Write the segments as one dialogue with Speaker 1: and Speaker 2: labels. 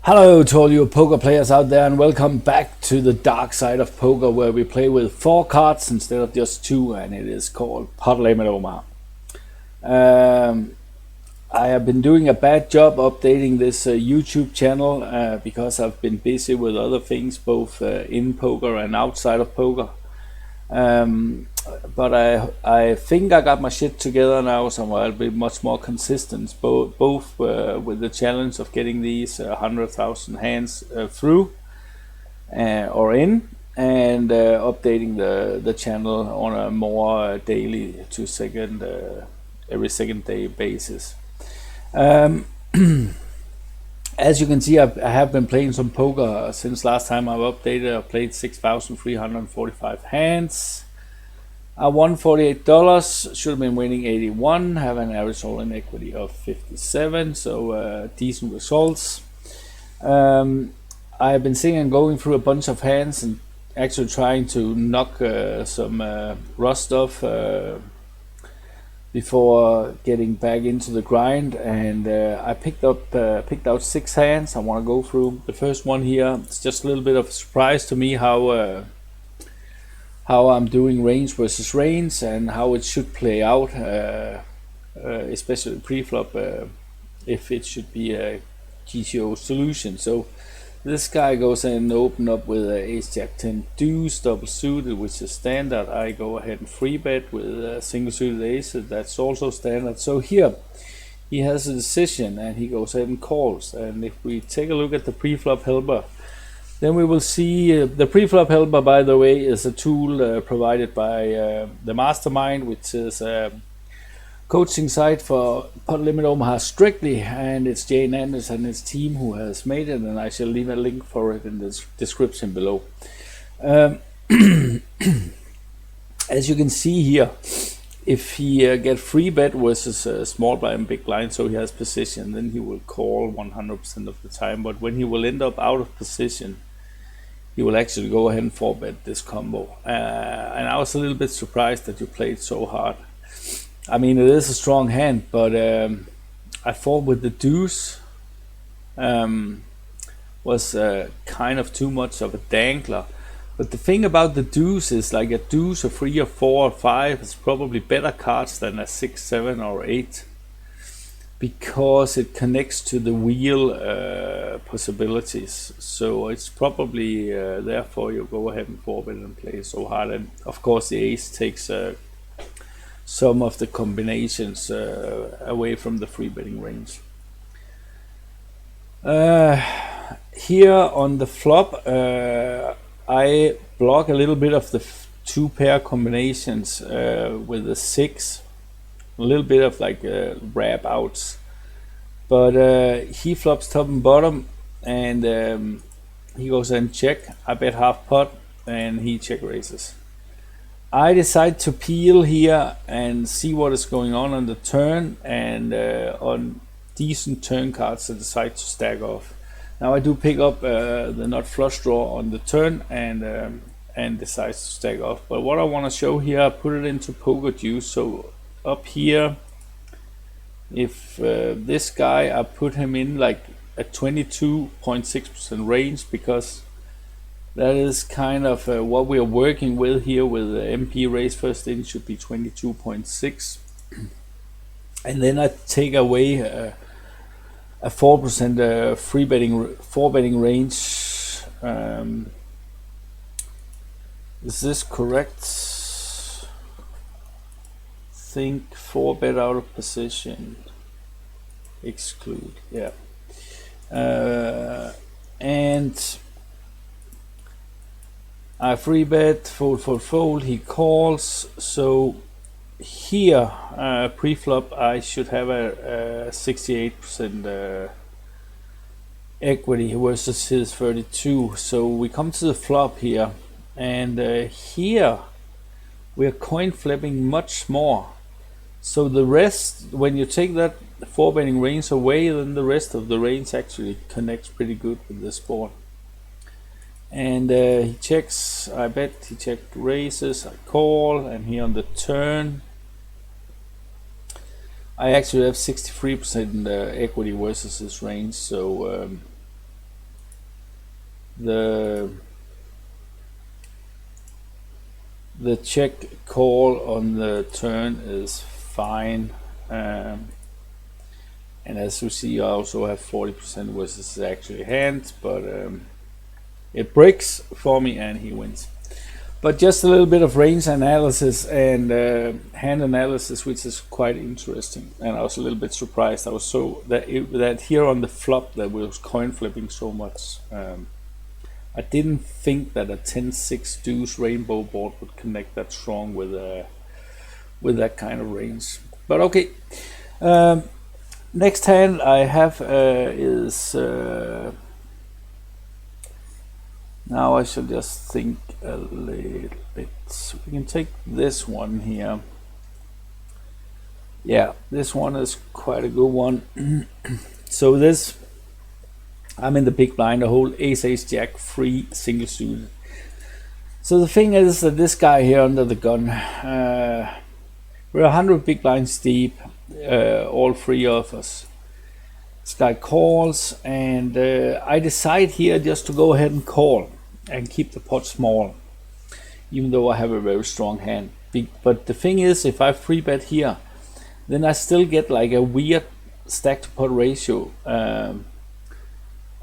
Speaker 1: Hello to all you poker players out there, and welcome back to the dark side of poker, where we play with 4 cards instead of just 2, and it is called Limit Omaha. I have been doing a bad job updating this YouTube channel because I've been busy with other things, both in poker and outside of poker. But I think I got my shit together now, so I'll be much more consistent, both with the challenge of getting these 100,000 hands through or in, and updating the channel on a more daily to every second day basis. As you can see, I have been playing some poker since last time I've updated. I played 6,345 hands. I won $48, should have been winning 81, have an average all-in equity of 57, so decent results. I've been sitting and going through a bunch of hands and actually trying to knock some rust off before getting back into the grind, and I picked out 6 hands I want to go through. The first one here, it's just a little bit of a surprise to me how I'm doing range versus range and how it should play out, especially pre-flop, if it should be a GTO solution. So this guy goes in and open up with a ace jack 10 deuce double suited, which is standard. I go ahead and free bet with a single suited ace, that's also standard. So here he has a decision and he goes ahead and calls. And if we take a look at the pre-flop helper, then we will see the pre-flop helper, by the way, is a tool provided by the Mastermind, which is a coaching site for Limit Omaha strictly, and it's Jane Anders and his team who has made it, and I shall leave a link for it in the description below. As you can see here, if he get free bet versus small blind, big blind, so he has position, then he will call 100% of the time. But when he will end up out of position, he will actually go ahead and 4-bet this combo. And I was a little bit surprised that you played so hard. I mean, it is a strong hand, but I thought with the deuce was kind of too much of a dangler. But the thing about the deuce is, like, a deuce, a 3 or 4 or 5 is probably better cards than a 6, 7 or 8, because it connects to the wheel possibilities. So it's probably therefore you go ahead and 4-bet and play so hard. And of course the ace takes some of the combinations away from the free betting range. Here on the flop, I block a little bit of the 2 pair combinations with the 6, a little bit of like wrap outs, but he flops top and bottom, and he goes and check. I bet half pot and he check raises. I decide to peel here and see what is going on the turn, and on decent turn cards I decide to stack off. Now I do pick up the nut flush draw on the turn and decide to stack off. But what I want to show here, I put it into poker juice. So up here, if this guy, I put him in like a 22.6% range, because that is kind of what we are working with here with the MP raise first in should be 22.6. And then I take away a 4% free betting, 4-betting range. Is this correct? Think 4-bet out of position. Exclude, yeah. And I free bet, fold, he calls. So here, pre-flop, I should have a 68% equity versus his 32. So we come to the flop here, and here we are coin flipping much more. So the rest, when you take that 4-betting range away, then the rest of the range actually connects pretty good with this board. And he checks, I bet he checked raises, I call, and here on the turn I actually have 63% equity versus his range, so the check call on the turn is fine, and as you see, I also have 40% versus actually hand, but it breaks for me and he wins. But just a little bit of range analysis and hand analysis, which is quite interesting. And I was a little bit surprised. I was so that here on the flop that we was coin flipping so much. I didn't think that a 10-6 deuce rainbow board would connect that strong with that kind of range. But okay. Next hand I have is. Now I should just think a little bit. We can take this one here. Yeah, this one is quite a good one. So this, I'm in the big blind, the whole ace jack free single suited. So the thing is that this guy here under the gun, we're 100 big blinds deep, all three of us. This guy calls, and I decide here just to go ahead and call and keep the pot small, even though I have a very strong hand. But the thing is, if I free bet here, then I still get like a weird stack to pot ratio,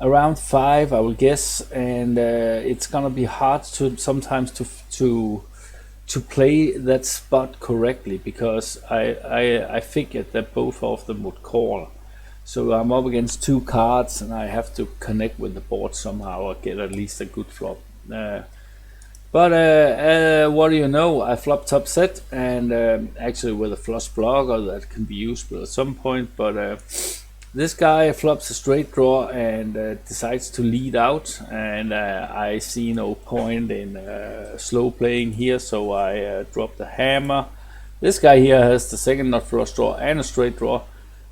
Speaker 1: around 5, I will guess, and it's gonna be hard to sometimes to play that spot correctly, because I figured that both of them would call. So I'm up against 2 cards, and I have to connect with the board somehow or get at least a good flop. But what do you know? I flop top set, and actually with a flush blocker that can be useful at some point. But this guy flops a straight draw and decides to lead out, and I see no point in slow playing here, so I drop the hammer. This guy here has the second nut flush draw and a straight draw.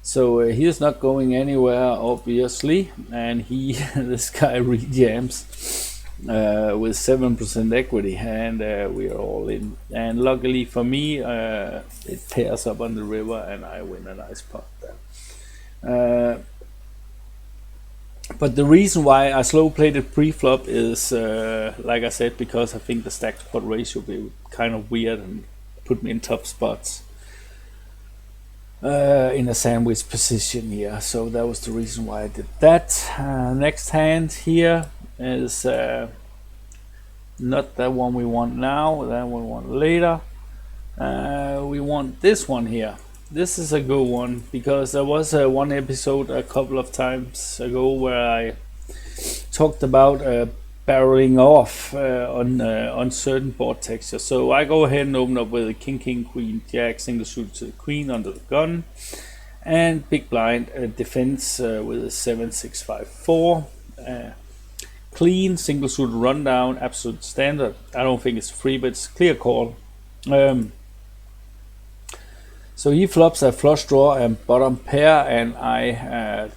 Speaker 1: So he is not going anywhere, obviously, and this guy rejams with 7% equity, and we are all in. And luckily for me, it pairs up on the river, and I win a nice pot there. But the reason why I slow played it pre-flop is, like I said, because I think the stack to pot ratio will be kind of weird and put me in tough spots. In a sandwich position here, so that was the reason why I did that. Next hand here is not that one we want now, that one we want later. We want this one here. This is a good one, because there was one episode a couple of times ago where I talked about barreling off on certain board textures. So I go ahead and open up with a king, queen, jack, single suited to the queen under the gun, and big blind defense with a 7-6-5-4, clean single suited rundown, absolute standard. I don't think it's free, but it's clear call. So he flops a flush draw and bottom pair, and I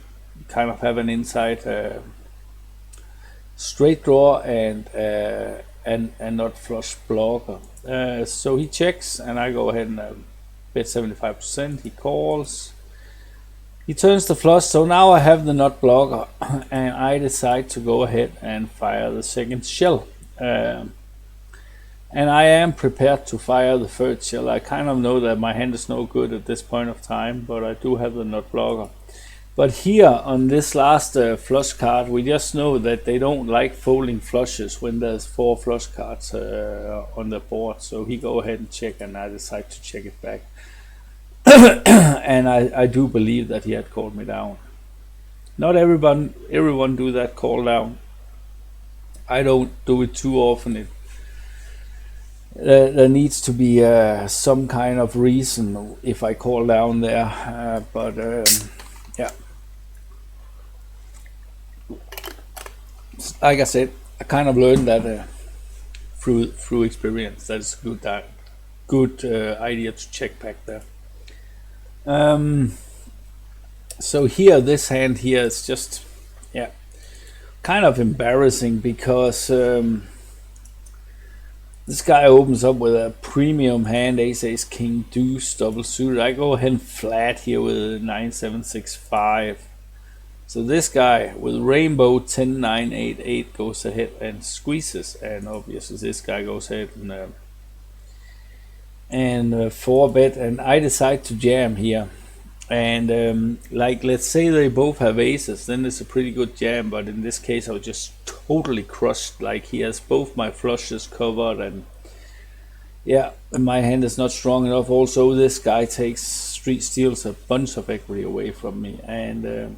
Speaker 1: kind of have an inside straight draw and not flush blocker. So he checks, and I go ahead and bet 75%. He calls. He turns the flush, so now I have the nut blocker, and I decide to go ahead and fire the second shell. And I am prepared to fire the third shell. I kind of know that my hand is no good at this point of time, but I do have the nut blocker. But here on this last flush card, we just know that they don't like folding flushes when there's 4 flush cards on the board. So he go ahead and check, and I decide to check it back. And I do believe that he had called me down. Not everyone do that call down. I don't do it too often. There needs to be some kind of reason if I call down there, but yeah. Like I said, I kind of learned that through experience. That's a good idea to check back there. So here, this hand here is just, yeah, kind of embarrassing, because this guy opens up with a premium hand, ace, king, deuce, double suited. I go ahead and flat here with a 9-7-6-5. So this guy with rainbow 10-9-8-8 goes ahead and squeezes, and obviously this guy goes ahead and 4-bet, and I decide to jam here. And like, let's say they both have aces, then it's a pretty good jam, but in this case I was just totally crushed. Like, he has both my flushes covered, and yeah, my hand is not strong enough. Also, this guy steals a bunch of equity away from me. And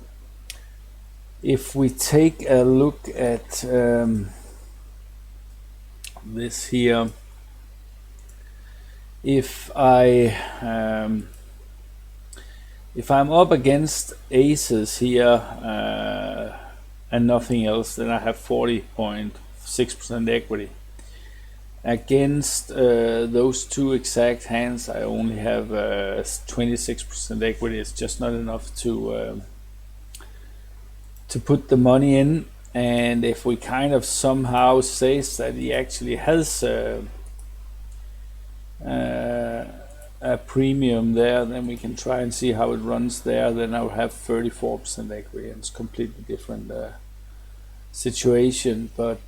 Speaker 1: if we take a look at this here, if I'm up against aces here and nothing else, then I have 40.6% equity. Against those two exact hands, I only have 26% equity. It's just not enough to put the money in. And if we kind of somehow says that he actually has a premium there, then we can try and see how it runs there. Then I'll have 34% equity, and it's completely different situation. But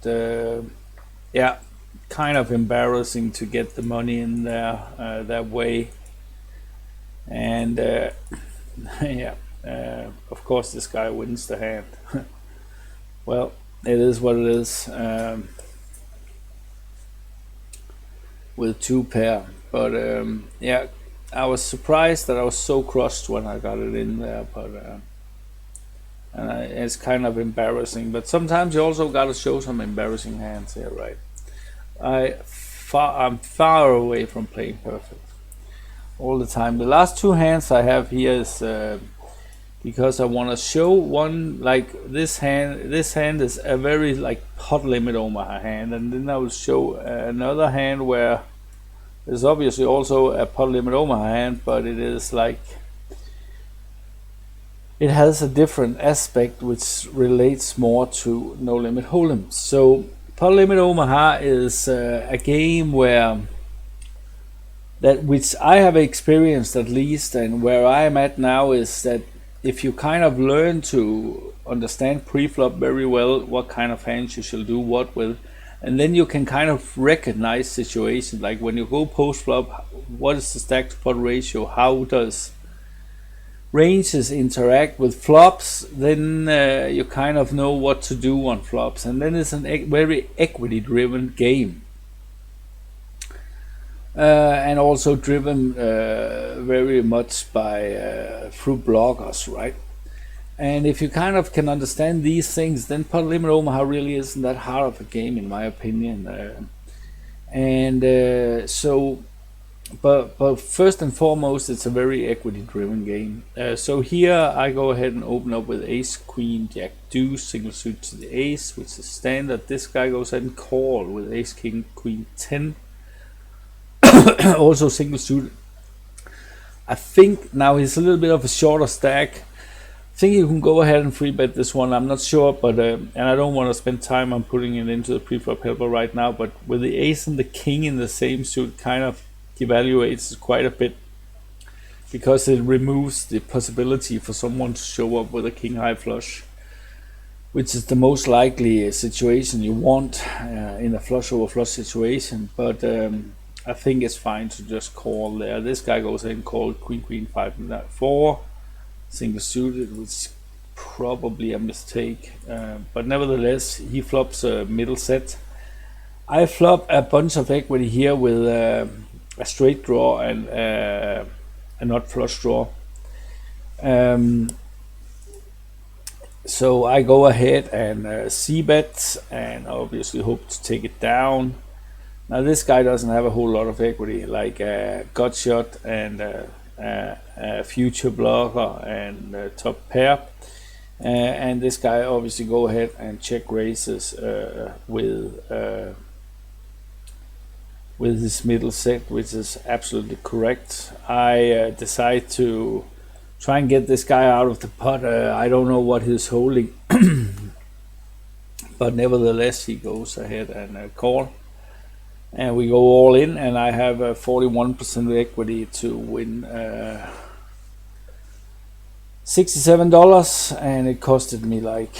Speaker 1: yeah, kind of embarrassing to get the money in there that way. And yeah, of course this guy wins the hand. Well, it is what it is with 2-pair. But yeah, I was surprised that I was so crushed when I got it in there. But it's kind of embarrassing. But sometimes you also got to show some embarrassing hands here, right? I'm far away from playing perfect all the time. The last two hands I have here is because I want to show one, like this hand. This hand is a very like pot limit Omaha hand, and then I will show another hand where there's obviously also a pot limit Omaha hand, but it is like, it has a different aspect which relates more to no limit hold'em. So pot limit Omaha is a game where which I have experienced at least, and where I am at now is that if you kind of learn to understand pre-flop very well, what kind of hands you shall do what with, and then you can kind of recognize situations like when you go post-flop, what is the stack to pot ratio, how does ranges interact with flops, then you kind of know what to do on flops. And then it's a very equity driven game, and also driven very much by through bloggers, right? And if you kind of can understand these things, then pot limit Omaha really isn't that hard of a game, in my opinion. But first and foremost, it's a very equity-driven game. So here I go ahead and open up with ace, queen, jack, deuce, single suit to the ace, which is standard. This guy goes ahead and call with ace, king, queen, 10. Also single suit. I think now he's a little bit of a shorter stack. I think you can go ahead and free bet this one. I'm not sure, but and I don't want to spend time on putting it into the pre-flop helper right now. But with the ace and the king in the same suit, kind of devaluates quite a bit, because it removes the possibility for someone to show up with a king high flush, which is the most likely situation you want in a flush over flush situation. But I think it's fine to just call there. This guy goes ahead and calls queen, queen, 5, 4, single suited, which is probably a mistake. But nevertheless, he flops a middle set. I flop a bunch of equity here with a straight draw and a not flush draw. So I go ahead and c-bet, and obviously hope to take it down. Now this guy doesn't have a whole lot of equity, like a gut shot and a future blocker and top pair. And this guy obviously go ahead and check raises with his middle set, which is absolutely correct. I decide to try and get this guy out of the pot. I don't know what he's holding, but nevertheless he goes ahead and call. And we go all in, and I have 41% equity to win $67, and it costed me like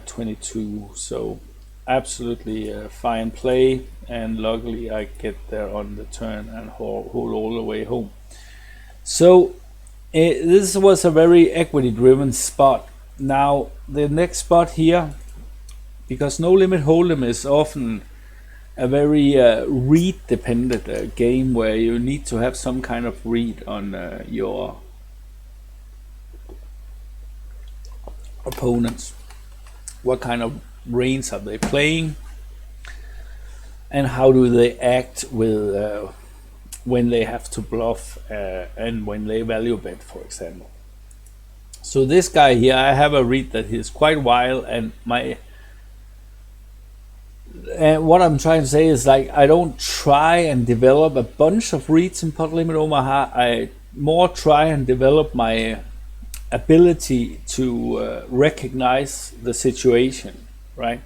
Speaker 1: 22. So absolutely fine play, and luckily I get there on the turn and hold all the way home. So this was a very equity driven spot. Now the next spot here, because no limit hold'em is often a very read dependent game where you need to have some kind of read on your opponents. What kind of range are they playing, and how do they act with when they have to bluff and when they value bet, for example. So this guy here, I have a read that he's quite wild, and what I'm trying to say is, like, I don't try and develop a bunch of reads in Pot Limit Omaha. I more try and develop my ability to recognize the situation, right?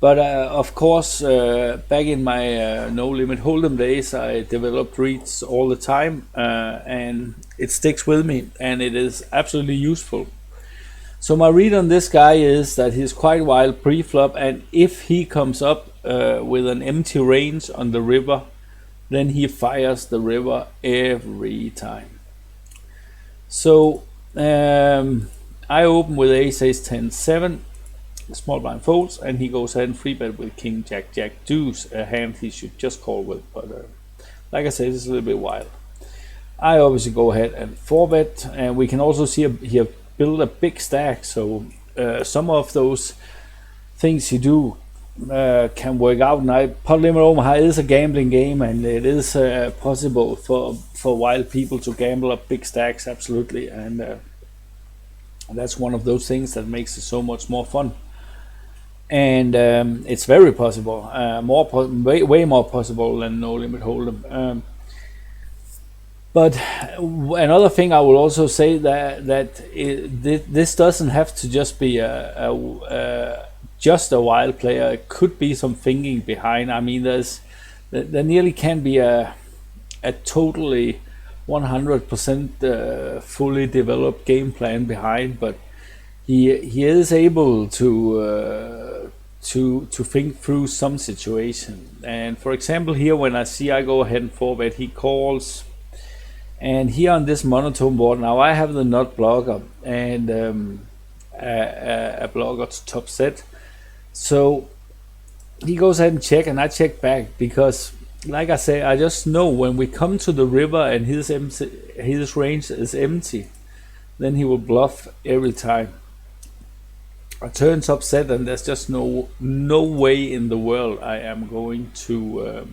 Speaker 1: But of course, back in my no limit hold'em days, I developed reads all the time, and it sticks with me, and it is absolutely useful. So my read on this guy is that he's quite wild pre-flop, and if he comes up with an empty range on the river, then he fires the river every time. So I open with ace, ace, 10, 7, small blind folds, and he goes ahead and free bet with king, jack, jack, deuce, a hand he should just call with, but like I said, it's a little bit wild. I obviously go ahead and 4-bet, and we can also see he build a big stack, so some of those things you do can work out. And Pot Limit Omaha is a gambling game, and it is possible for wild people to gamble up big stacks, absolutely, and that's one of those things that makes it so much more fun. And it's very possible, way more possible than no limit hold'em. But another thing I will also say that this doesn't have to just be just a wild player. It could be some thinking behind. I mean, there nearly can be a totally 100% fully developed game plan behind, but he is able to think through some situation. And for example, here when I go ahead and 4-bet, he calls. And here on this monotone board, now I have the nut blocker and a blocker to top set. So he goes ahead and check, and I check back, because, like I say, I just know when we come to the river and his range is empty, then he will bluff every time. I turn top set, and there's just no way in the world I am going to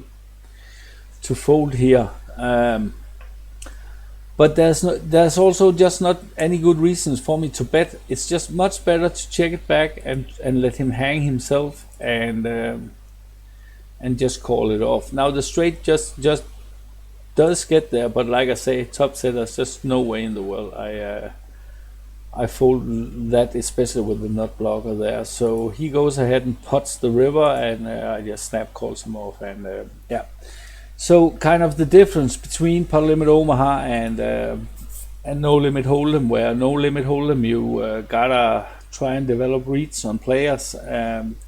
Speaker 1: fold here. But there's also just not any good reasons for me to bet. It's just much better to check it back and let him hang himself and just call it off. Now the straight just does get there, but like I say, top set, there's just no way in the world I fold that, especially with the nut blocker there. So he goes ahead and pots the river, and I just snap calls him off, and yeah. So kind of the difference between Pot Limit Omaha and no limit hold'em, where no limit hold'em you gotta try and develop reads on players,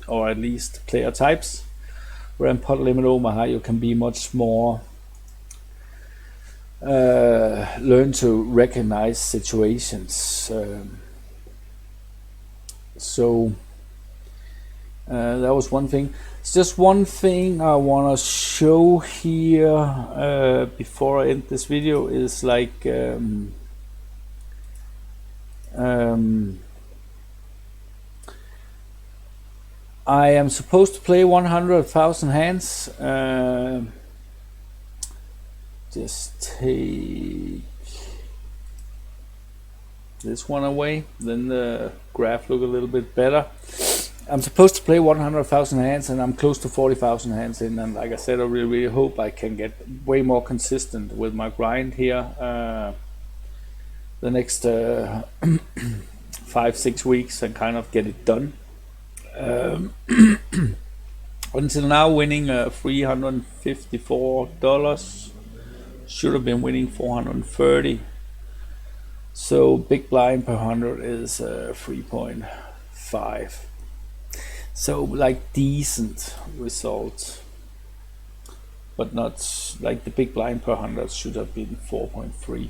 Speaker 1: or at least player types, where in Pot Limit Omaha you can be much more learn to recognize situations. So that was one thing. It's just one thing I want to show here before I end this video is like I am supposed to play 100,000 hands. Just take this one away, then the graph look a little bit better. I'm supposed to play 100,000 hands, and I'm close to 40,000 hands in, and like I said, I really hope I can get way more consistent with my grind here the next 5-6 weeks and kind of get it done. Until now, winning $354, should have been winning $430. So big blind per 100 is 3.5. So like decent results, but not like the big blind per 100 should have been 4.3.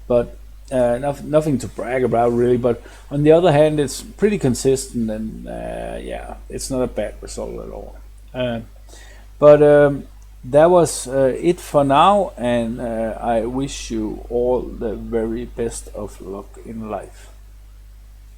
Speaker 1: But nothing to brag about really. But on the other hand, it's pretty consistent, and yeah, it's not a bad result at all. But that was it for now, and I wish you all the very best of luck in life.